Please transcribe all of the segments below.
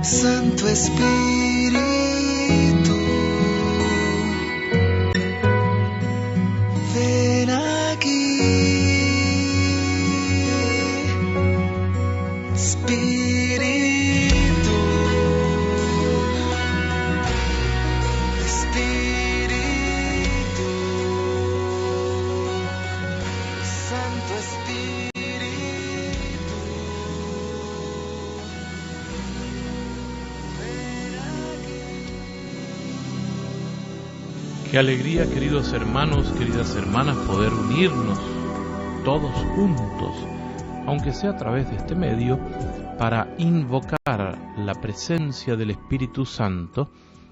Santo Espíritu, ven aquí. Espíritu, Espíritu, Santo Espíritu. Qué alegría, queridos hermanos, queridas hermanas, poder unirnos todos juntos, aunque sea a través de este medio, para invocar la presencia del Espíritu Santo,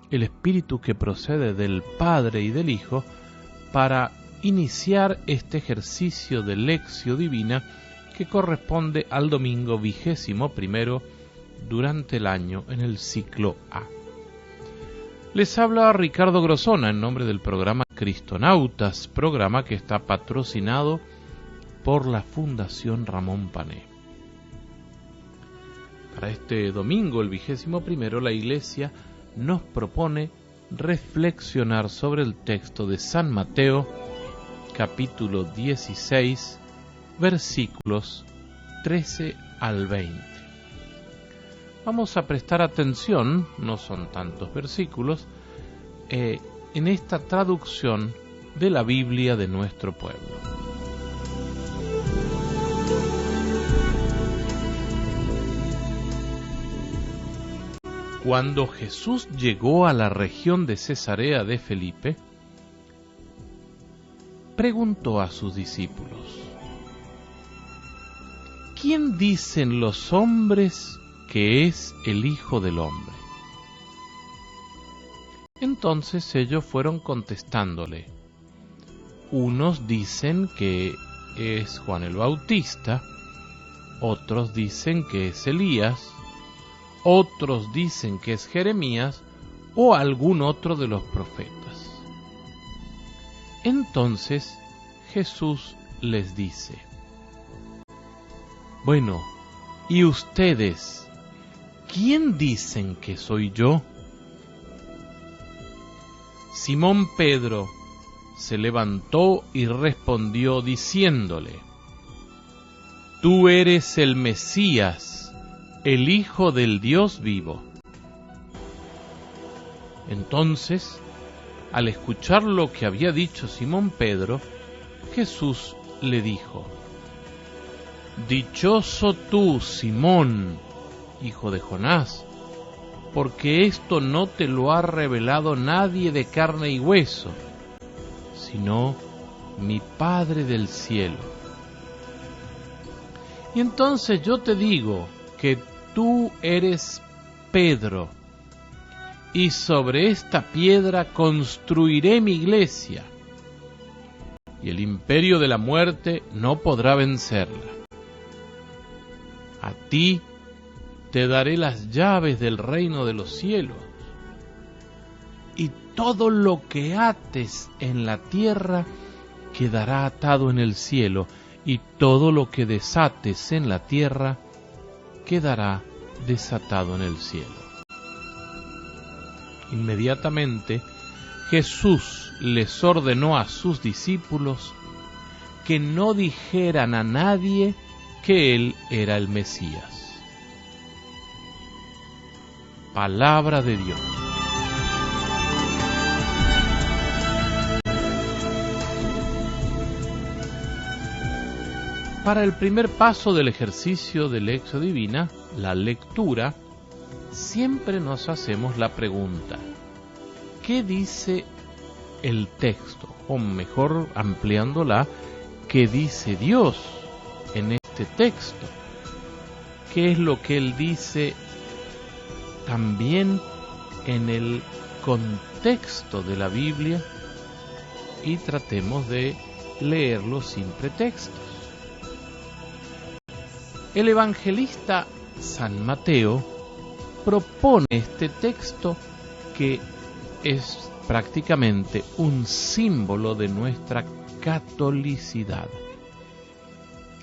el Espíritu que procede del Padre y del Hijo, para iniciar este ejercicio de Lectio Divina que corresponde al domingo 21º durante el año en el ciclo A. Les habla Ricardo Grosona en nombre del programa Cristonautas, programa que está patrocinado por la Fundación Ramón Pané. Para este domingo, el 21º, la Iglesia nos propone reflexionar sobre el texto de San Mateo, capítulo 16, versículos 13 al 20. Vamos a prestar atención, no son tantos versículos, en esta traducción de la Biblia de nuestro pueblo. Cuando Jesús llegó a la región de Cesarea de Felipe, preguntó a sus discípulos: ¿quién dicen los hombres que es el Hijo del Hombre? Entonces ellos fueron contestándole: unos dicen que es Juan el Bautista, otros dicen que es Elías, otros dicen que es Jeremías o algún otro de los profetas. Entonces Jesús les dice: bueno, ¿y ustedes quién dicen que soy yo? Simón Pedro se levantó y respondió diciéndole: tú eres el Mesías, el Hijo del Dios vivo. Entonces, al escuchar lo que había dicho Simón Pedro, Jesús le dijo: dichoso tú, Simón, hijo de Jonás, porque esto no te lo ha revelado nadie de carne y hueso, sino mi Padre del cielo. Y entonces yo te digo que tú eres Pedro, y sobre esta piedra construiré mi iglesia, y el imperio de la muerte no podrá vencerla. A ti te daré las llaves del reino de los cielos, y todo lo que ates en la tierra quedará atado en el cielo, y todo lo que desates en la tierra quedará desatado en el cielo. Inmediatamente Jesús les ordenó a sus discípulos que no dijeran a nadie que Él era el Mesías. Palabra de Dios. Para el primer paso del ejercicio de Lectio Divina, la lectura, siempre nos hacemos la pregunta: ¿qué dice el texto? O mejor, ampliándola, ¿qué dice Dios en este texto? ¿Qué es lo que Él dice también en el contexto de la Biblia? Y tratemos de leerlo sin pretextos. El evangelista San Mateo propone este texto que es prácticamente un símbolo de nuestra catolicidad.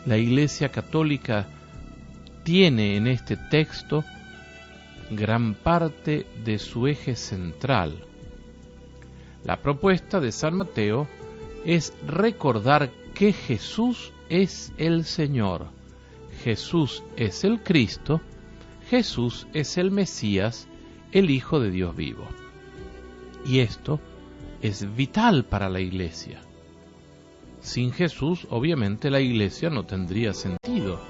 La Iglesia Católica tiene en este texto gran parte de su eje central. La propuesta de San Mateo es recordar que Jesús es el Señor, Jesús es el Cristo, Jesús es el Mesías, el Hijo de Dios vivo. Y esto es vital para la Iglesia. Sin Jesús, obviamente, la Iglesia no tendría sentido.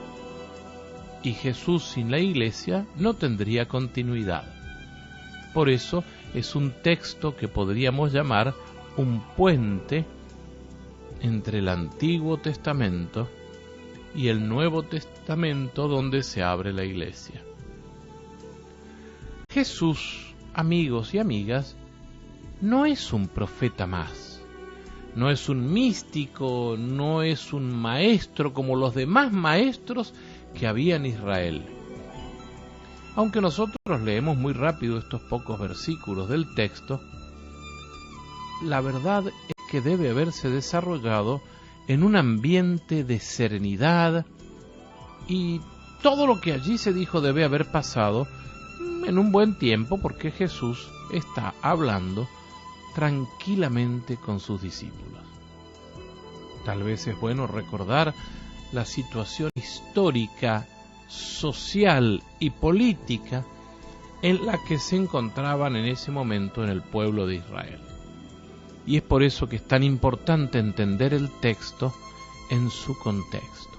Y Jesús sin la Iglesia no tendría continuidad. Por eso es un texto que podríamos llamar un puente entre el Antiguo Testamento y el Nuevo Testamento, donde se abre la Iglesia. Jesús, amigos y amigas, no es un profeta más, no es un místico, no es un maestro como los demás maestros que había en Israel. Aunque nosotros leemos muy rápido estos pocos versículos del texto, la verdad es que debe haberse desarrollado en un ambiente de serenidad, y todo lo que allí se dijo debe haber pasado en un buen tiempo, porque Jesús está hablando tranquilamente con sus discípulos. Tal vez es bueno recordar la situación histórica, social y política en la que se encontraban en ese momento en el pueblo de Israel. Y es por eso que es tan importante entender el texto en su contexto.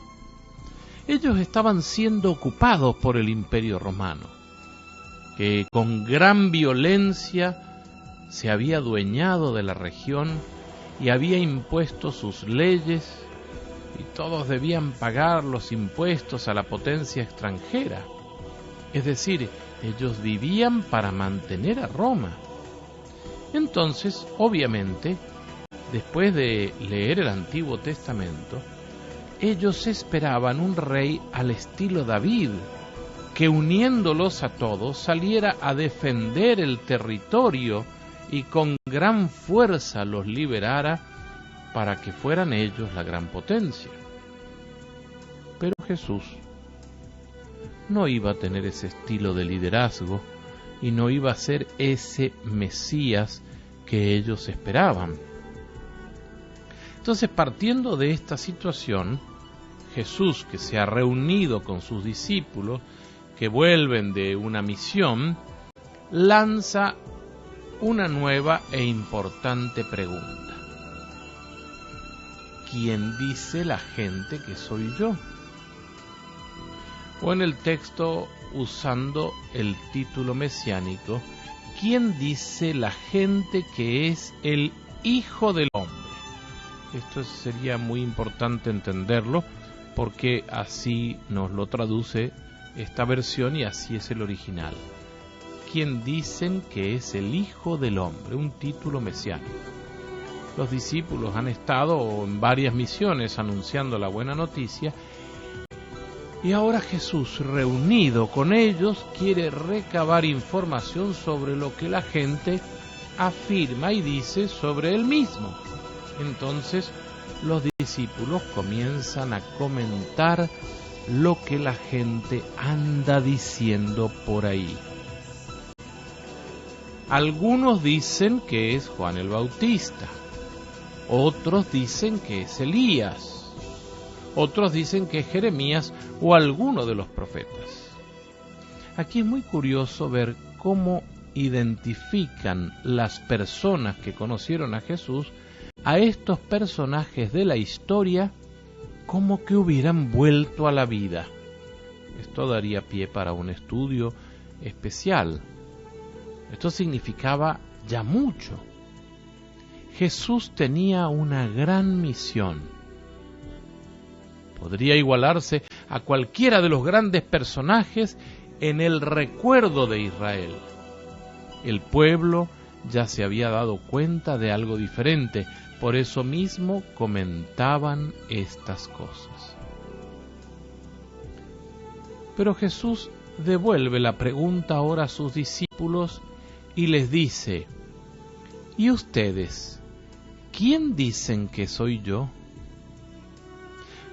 Ellos estaban siendo ocupados por el Imperio Romano, que con gran violencia se había adueñado de la región y había impuesto sus leyes, y todos debían pagar los impuestos a la potencia extranjera. Es decir, ellos vivían para mantener a Roma. Entonces, obviamente, después de leer el Antiguo Testamento, ellos esperaban un rey al estilo David, que uniéndolos a todos saliera a defender el territorio y con gran fuerza los liberara para que fueran ellos la gran potencia. Pero Jesús no iba a tener ese estilo de liderazgo y no iba a ser ese Mesías que ellos esperaban. Entonces, partiendo de esta situación, Jesús, que se ha reunido con sus discípulos, que vuelven de una misión, lanza una nueva e importante pregunta. ¿Quién dice la gente que soy yo? O en el texto, usando el título mesiánico, ¿quién dice la gente que es el Hijo del Hombre? Esto sería muy importante entenderlo, porque así nos lo traduce esta versión y así es el original. ¿Quién dicen que es el Hijo del Hombre? Un título mesiánico. Los discípulos han estado en varias misiones anunciando la buena noticia, y ahora Jesús, reunido con ellos, quiere recabar información sobre lo que la gente afirma y dice sobre él mismo. Entonces, los discípulos comienzan a comentar lo que la gente anda diciendo por ahí. Algunos dicen que es Juan el Bautista, otros dicen que es Elías, otros dicen que es Jeremías o alguno de los profetas. Aquí es muy curioso ver cómo identifican las personas que conocieron a Jesús a estos personajes de la historia como que hubieran vuelto a la vida. Esto daría pie para un estudio especial. Esto significaba ya mucho. Jesús tenía una gran misión. Podría igualarse a cualquiera de los grandes personajes en el recuerdo de Israel. El pueblo ya se había dado cuenta de algo diferente, por eso mismo comentaban estas cosas. Pero Jesús devuelve la pregunta ahora a sus discípulos y les dice: ¿y ustedes, quién dicen que soy yo?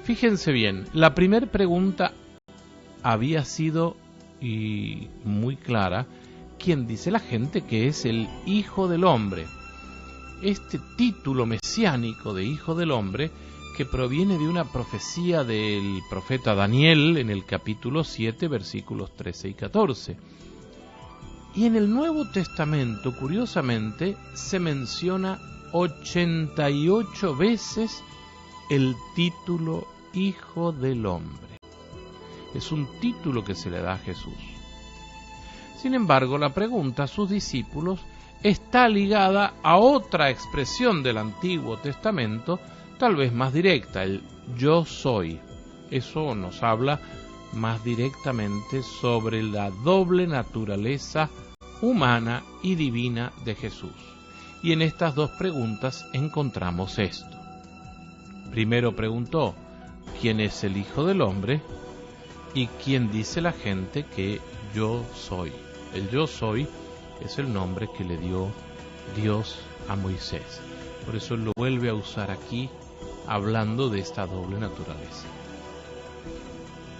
Fíjense bien, la primera pregunta había sido, y muy clara, ¿quién dice la gente que es el Hijo del Hombre? Este título mesiánico de Hijo del Hombre, que proviene de una profecía del profeta Daniel en el capítulo 7, versículos 13 y 14. Y en el Nuevo Testamento, curiosamente, se menciona 88 veces el título Hijo del Hombre. Es un título que se le da a Jesús. Sin embargo, la pregunta a sus discípulos está ligada a otra expresión del Antiguo Testamento, tal vez más directa, el yo soy. Eso nos habla más directamente sobre la doble naturaleza humana y divina de Jesús. Y en estas dos preguntas encontramos esto. Primero preguntó, ¿quién es el Hijo del Hombre? ¿Y quién dice la gente que yo soy? El yo soy es el nombre que le dio Dios a Moisés. Por eso lo vuelve a usar aquí, hablando de esta doble naturaleza.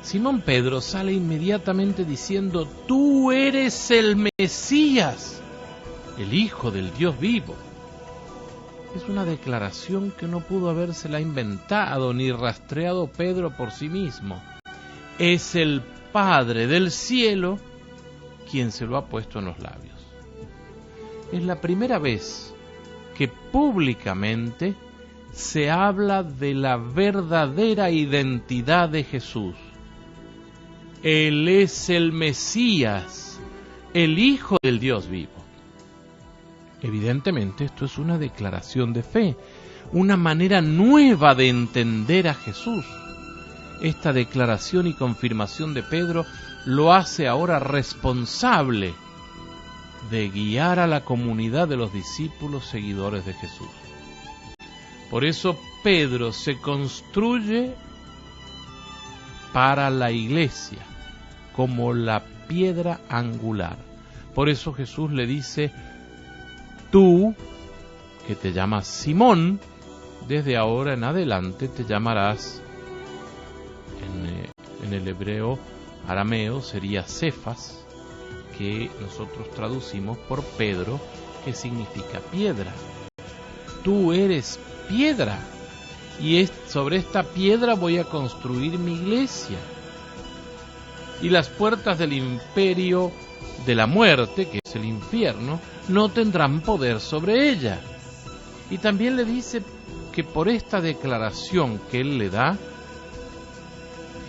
Simón Pedro sale inmediatamente diciendo, tú eres el Mesías, el Hijo del Dios vivo. Es una declaración que no pudo habérsela inventado ni rastreado Pedro por sí mismo. Es el Padre del cielo quien se lo ha puesto en los labios. Es la primera vez que públicamente se habla de la verdadera identidad de Jesús. Él es el Mesías, el Hijo del Dios vivo. Evidentemente esto es una declaración de fe, una manera nueva de entender a Jesús. Esta declaración y confirmación de Pedro lo hace ahora responsable de guiar a la comunidad de los discípulos seguidores de Jesús. Por eso Pedro se construye para la iglesia como la piedra angular. Por eso Jesús le dice, tú, que te llamas Simón, desde ahora en adelante te llamarás, en el hebreo arameo sería Cefas, que nosotros traducimos por Pedro, que significa piedra. Tú eres piedra, y sobre esta piedra voy a construir mi iglesia. Y las puertas del imperio de la muerte, que es el infierno, no tendrán poder sobre ella. Y también le dice que por esta declaración que él le da,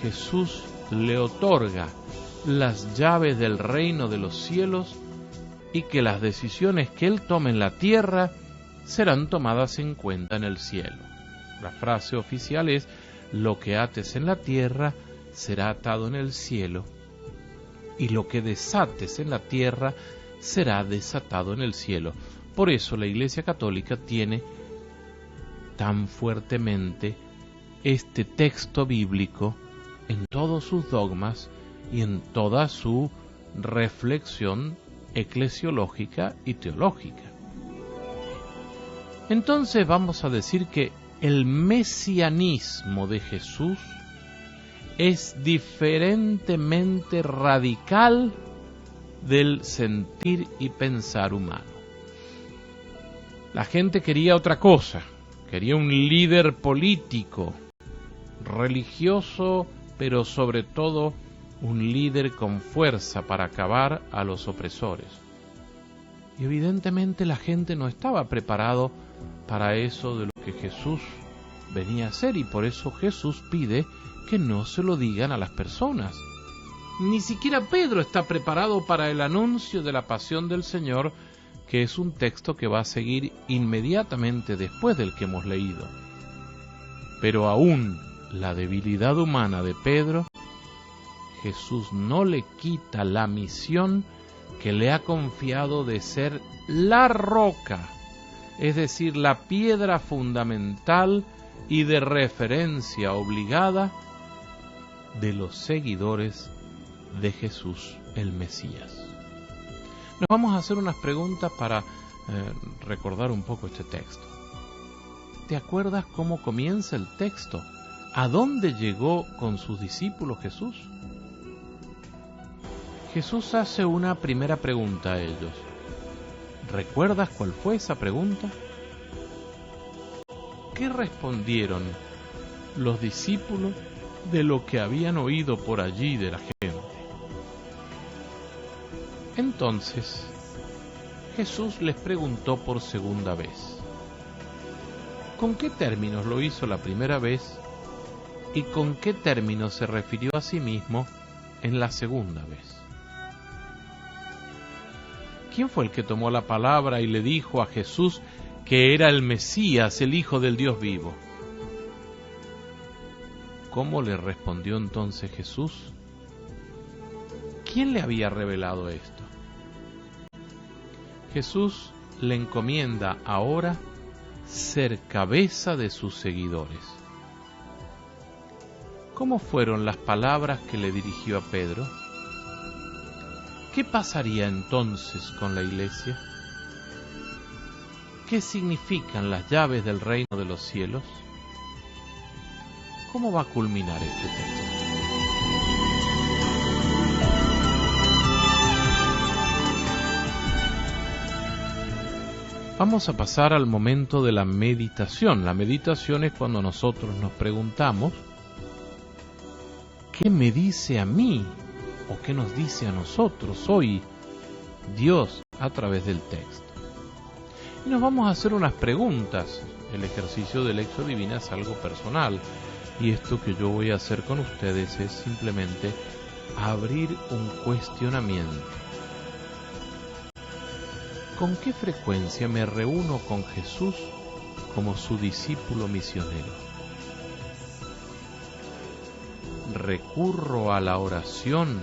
Jesús le otorga las llaves del reino de los cielos y que las decisiones que él tome en la tierra serán tomadas en cuenta en el cielo. La frase oficial es, lo que ates en la tierra será atado en el cielo, y lo que desates en la tierra será desatado en el cielo. Por eso la Iglesia Católica tiene tan fuertemente este texto bíblico en todos sus dogmas y en toda su reflexión eclesiológica y teológica. Entonces vamos a decir que el mesianismo de Jesús es diferentemente radical del sentir y pensar humano. La gente quería otra cosa, quería un líder político, religioso, pero sobre todo un líder con fuerza para acabar a los opresores. Y evidentemente la gente no estaba preparado para eso de lo que Jesús venía a hacer, y por eso Jesús pide que no se lo digan a las personas. Ni siquiera Pedro está preparado para el anuncio de la pasión del Señor, que es un texto que va a seguir inmediatamente después del que hemos leído. Pero aún la debilidad humana de Pedro, Jesús no le quita la misión que le ha confiado de ser la roca, es decir, la piedra fundamental y de referencia obligada de los seguidores de Jesús el Mesías. Nos vamos a hacer unas preguntas para recordar un poco este texto. ¿Te acuerdas cómo comienza el texto? ¿A dónde llegó con sus discípulos Jesús? Jesús hace una primera pregunta a ellos. ¿Recuerdas cuál fue esa pregunta? ¿Qué respondieron los discípulos de lo que habían oído por allí de la gente? Entonces, Jesús les preguntó por segunda vez. ¿Con qué términos lo hizo la primera vez y con qué términos se refirió a sí mismo en la segunda vez? ¿Quién fue el que tomó la palabra y le dijo a Jesús que era el Mesías, el Hijo del Dios vivo? ¿Cómo le respondió entonces Jesús? ¿Quién le había revelado esto? Jesús le encomienda ahora ser cabeza de sus seguidores. ¿Cómo fueron las palabras que le dirigió a Pedro? ¿Qué pasaría entonces con la iglesia? ¿Qué significan las llaves del reino de los cielos? ¿Cómo va a culminar este texto? Vamos a pasar al momento de la meditación. La meditación es cuando nosotros nos preguntamos, ¿qué me dice a mí o qué nos dice a nosotros hoy Dios a través del texto? Y nos vamos a hacer unas preguntas. El ejercicio de Lección Divina es algo personal y esto que yo voy a hacer con ustedes es simplemente abrir un cuestionamiento. ¿Con qué frecuencia me reúno con Jesús como su discípulo misionero? ¿Recurro a la oración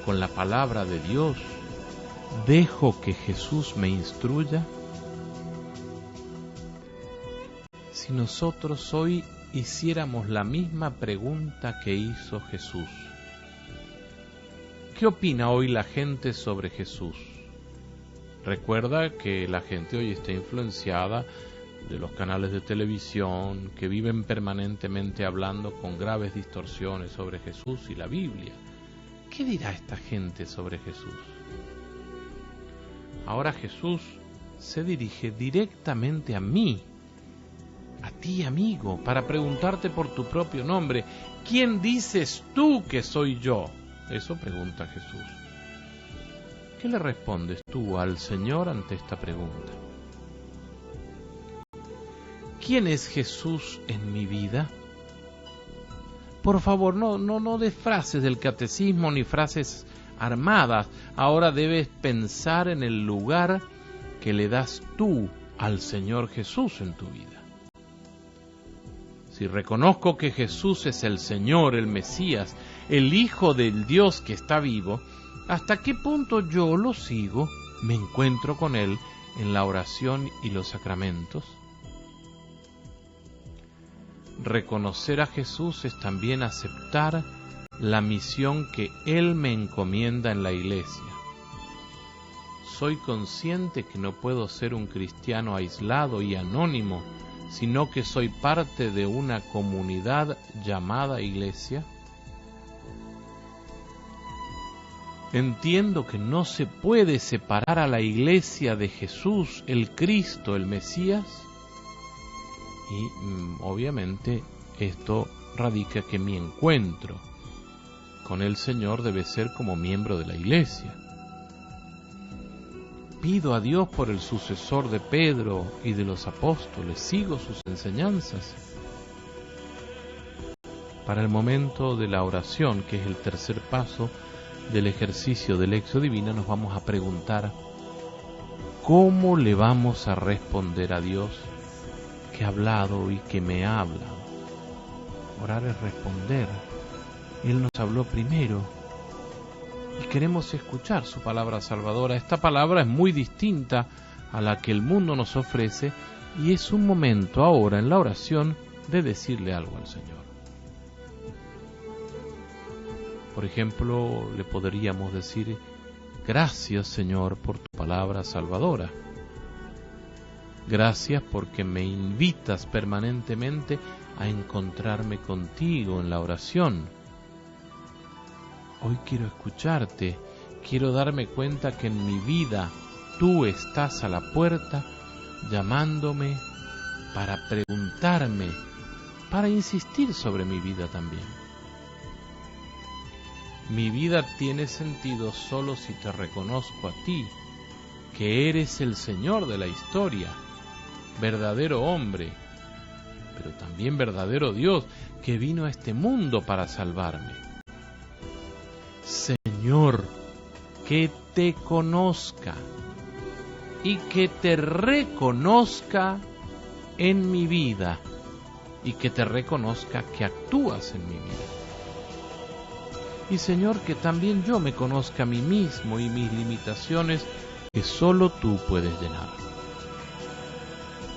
con la palabra de Dios? ¿Dejo que Jesús me instruya? Si nosotros hoy hiciéramos la misma pregunta que hizo Jesús, ¿qué opina hoy la gente sobre Jesús? Recuerda que la gente hoy está influenciada de los canales de televisión que viven permanentemente hablando con graves distorsiones sobre Jesús y la Biblia. ¿Qué dirá esta gente sobre Jesús? Ahora Jesús se dirige directamente a mí, a ti, amigo, para preguntarte por tu propio nombre. ¿Quién dices tú que soy yo? Eso pregunta Jesús. ¿Qué le respondes tú al Señor ante esta pregunta? ¿Quién es Jesús en mi vida? Por favor, no des frases del catecismo ni frases armadas. Ahora debes pensar en el lugar que le das tú al Señor Jesús en tu vida. Si reconozco que Jesús es el Señor, el Mesías, el Hijo del Dios que está vivo, ¿hasta qué punto yo lo sigo, me encuentro con Él en la oración y los sacramentos? Reconocer a Jesús es también aceptar la misión que Él me encomienda en la iglesia. Soy consciente que no puedo ser un cristiano aislado y anónimo, sino que soy parte de una comunidad llamada iglesia. Entiendo que no se puede separar a la iglesia de Jesús, el Cristo, el Mesías. Y obviamente esto radica que mi encuentro con el Señor debe ser como miembro de la iglesia. Pido a Dios por el sucesor de Pedro y de los apóstoles, sigo sus enseñanzas. Para el momento de la oración, que es el tercer paso del ejercicio de Lección Divina, nos vamos a preguntar ¿cómo le vamos a responder a Dios que ha hablado y que me ha hablado? Orar es responder. Él nos habló primero y queremos escuchar su palabra salvadora. Esta palabra es muy distinta a la que el mundo nos ofrece y es un momento ahora en la oración de decirle algo al Señor. Por ejemplo, le podríamos decir: gracias, Señor, por tu palabra salvadora. Gracias porque me invitas permanentemente a encontrarme contigo en la oración. Hoy quiero escucharte, quiero darme cuenta que en mi vida tú estás a la puerta llamándome para preguntarme, para insistir sobre mi vida también. Mi vida tiene sentido solo si te reconozco a ti, que eres el Señor de la historia, verdadero hombre, pero también verdadero Dios, que vino a este mundo para salvarme. Señor, que te conozca y que te reconozca en mi vida y que te reconozca que actúas en mi vida. Y Señor, que también yo me conozca a mí mismo y mis limitaciones que solo tú puedes llenar.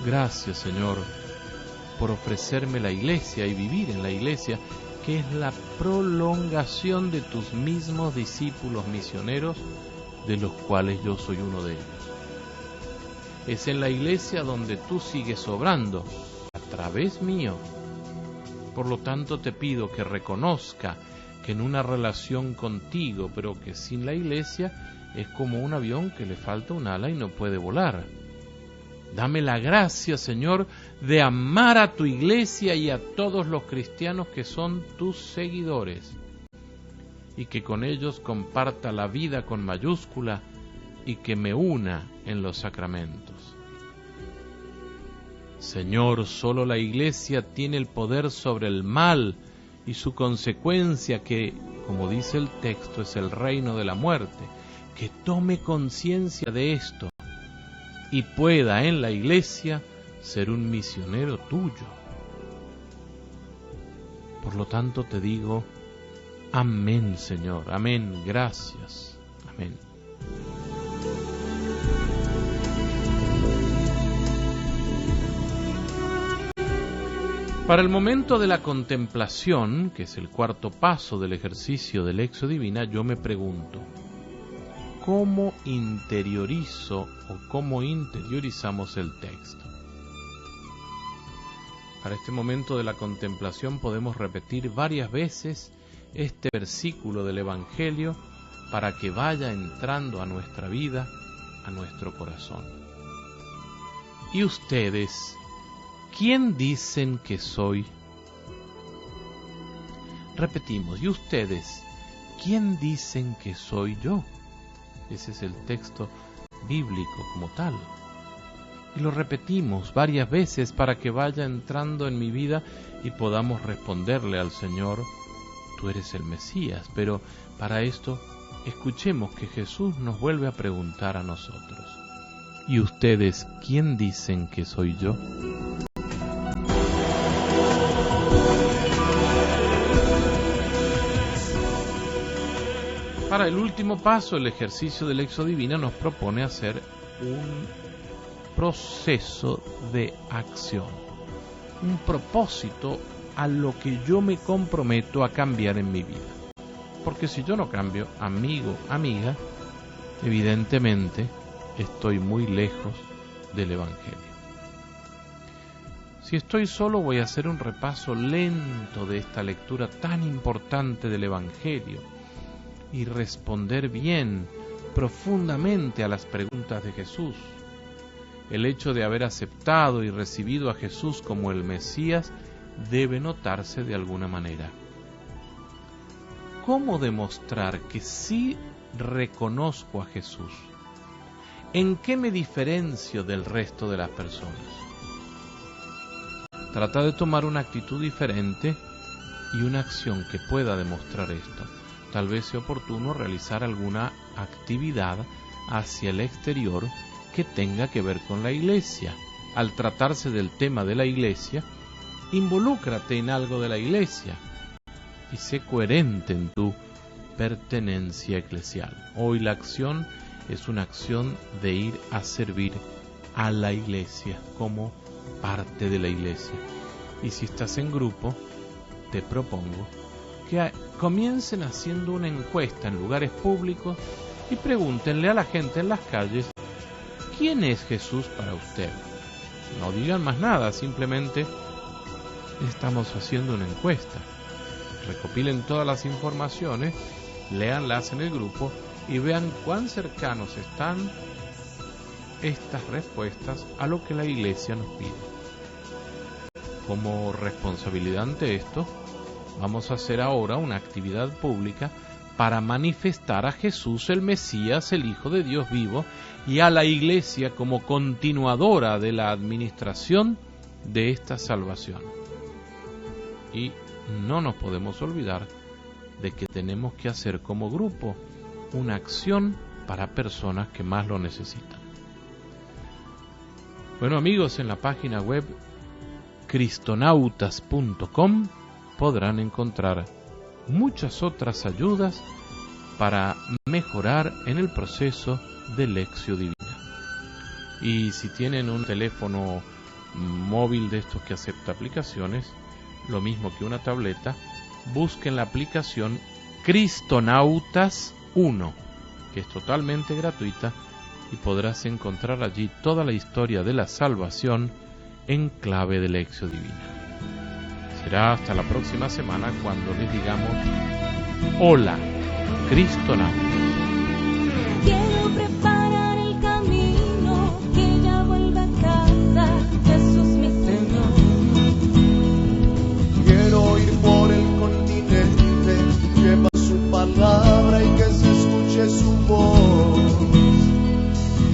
Gracias, Señor, por ofrecerme la iglesia y vivir en la iglesia, que es la prolongación de tus mismos discípulos misioneros, de los cuales yo soy uno de ellos. Es en la iglesia donde tú sigues obrando a través mío. Por lo tanto, te pido que reconozca que en una relación contigo, pero que sin la iglesia, es como un avión que le falta un ala y no puede volar. Dame la gracia, Señor, de amar a tu iglesia y a todos los cristianos que son tus seguidores, y que con ellos comparta la vida con mayúscula y que me una en los sacramentos. Señor, solo la iglesia tiene el poder sobre el mal y su consecuencia, que, como dice el texto, es el reino de la muerte. Que tome conciencia de esto y pueda en la iglesia ser un misionero tuyo. Por lo tanto te digo, amén, Señor, amén, gracias, amén. Para el momento de la contemplación, que es el cuarto paso del ejercicio de Lectio Divina, yo me pregunto, ¿cómo interiorizo o cómo interiorizamos el texto? Para este momento de la contemplación podemos repetir varias veces este versículo del Evangelio para que vaya entrando a nuestra vida, a nuestro corazón. ¿Y ustedes, quién dicen que soy? Repetimos, ¿y ustedes, quién dicen que soy yo? Ese es el texto bíblico como tal. Y lo repetimos varias veces para que vaya entrando en mi vida y podamos responderle al Señor, tú eres el Mesías. Pero para esto, escuchemos que Jesús nos vuelve a preguntar a nosotros, ¿y ustedes quién dicen que soy yo? Para el último paso, el ejercicio de Lectio Divina nos propone hacer un proceso de acción, un propósito a lo que yo me comprometo a cambiar en mi vida. Porque si yo no cambio, amigo, amiga, evidentemente estoy muy lejos del Evangelio. Si estoy solo, voy a hacer un repaso lento de esta lectura tan importante del Evangelio y responder bien, profundamente a las preguntas de Jesús. El hecho de haber aceptado y recibido a Jesús como el Mesías debe notarse de alguna manera. ¿Cómo demostrar que sí reconozco a Jesús? ¿En qué me diferencio del resto de las personas? Trata de tomar una actitud diferente y una acción que pueda demostrar esto. Tal vez sea oportuno realizar alguna actividad hacia el exterior que tenga que ver con la iglesia. Al tratarse del tema de la iglesia, involúcrate en algo de la iglesia y sé coherente en tu pertenencia eclesial. Hoy la acción es una acción de ir a servir a la iglesia como parte de la iglesia. Y si estás en grupo, te propongo que comiencen haciendo una encuesta en lugares públicos y pregúntenle a la gente en las calles, ¿quién es Jesús para usted? No digan más nada, simplemente estamos haciendo una encuesta. Recopilen todas las informaciones, léanlas en el grupo y vean cuán cercanos están estas respuestas a lo que la Iglesia nos pide. Como responsabilidad ante esto, vamos a hacer ahora una actividad pública para manifestar a Jesús el Mesías, el Hijo de Dios vivo, y a la Iglesia como continuadora de la administración de esta salvación. Y no nos podemos olvidar de que tenemos que hacer como grupo una acción para personas que más lo necesitan. Bueno, amigos, en la página web cristonautas.com podrán encontrar muchas otras ayudas para mejorar en el proceso de Lección Divina. Y si tienen un teléfono móvil de estos que acepta aplicaciones, lo mismo que una tableta, busquen la aplicación Cristonautas 1, que es totalmente gratuita, y podrás encontrar allí toda la historia de la salvación en clave de Lección Divina. Será hasta la próxima semana cuando les digamos hola, Cristonautas. Quiero preparar el camino, que ya vuelva a casa, Jesús mi Señor. Quiero ir por el continente, lleva su palabra y que se escuche su voz.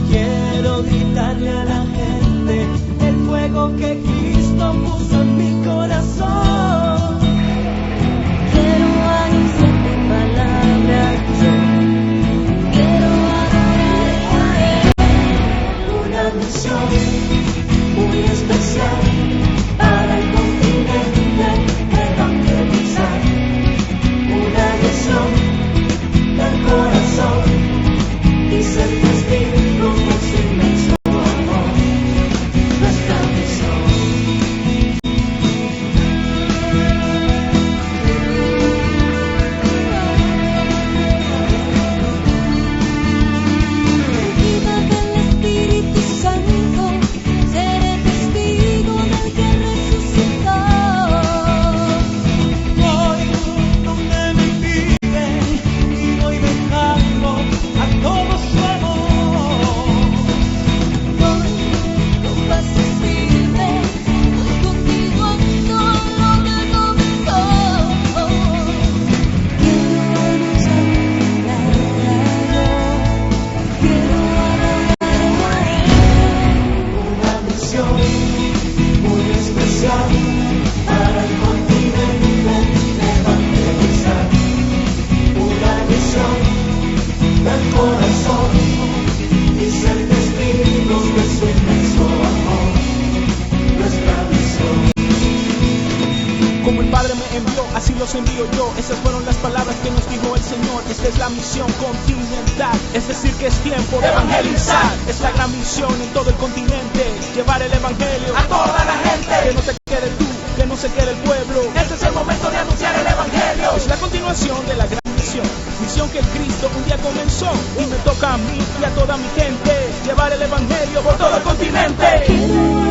Quiero gritarle a la gente el fuego que Cristo puso en mi corazón. Quiero anunciar tu palabra, yo quiero adorar a Él. Una misión muy especial para el continente, evangelizar. Una misión del corazón y ser testigos de su inmenso amor. Nuestra misión. Vida del Espíritu Santo, seré testigo del que resucitó. Voy donde me piden y voy dejando a todo su amor. Voy con pasos firmes, voy contigo en todo lo que comenzó. Quiero anunciar tu palabra, yo quiero adorar a Él. Una misión muy especial para el continente, evangelizar. Una misión del corazón y ser testigos de su inmenso amor. Nuestra misión. Como el Padre me envió, así los envío yo. Esas fueron las palabras que nos dijo el Señor. Esta es la misión continental, es decir que es tiempo de evangelizar. Es la gran misión en todo el continente, llevar el evangelio A toda la gente, que no te quede tú, que no se quede el pueblo. este es el momento de anunciar el evangelio. Es la continuación de la gran misión que el Cristo un día comenzó, y me toca a mí y a toda mi gente llevar el evangelio por todo el continente. Quiero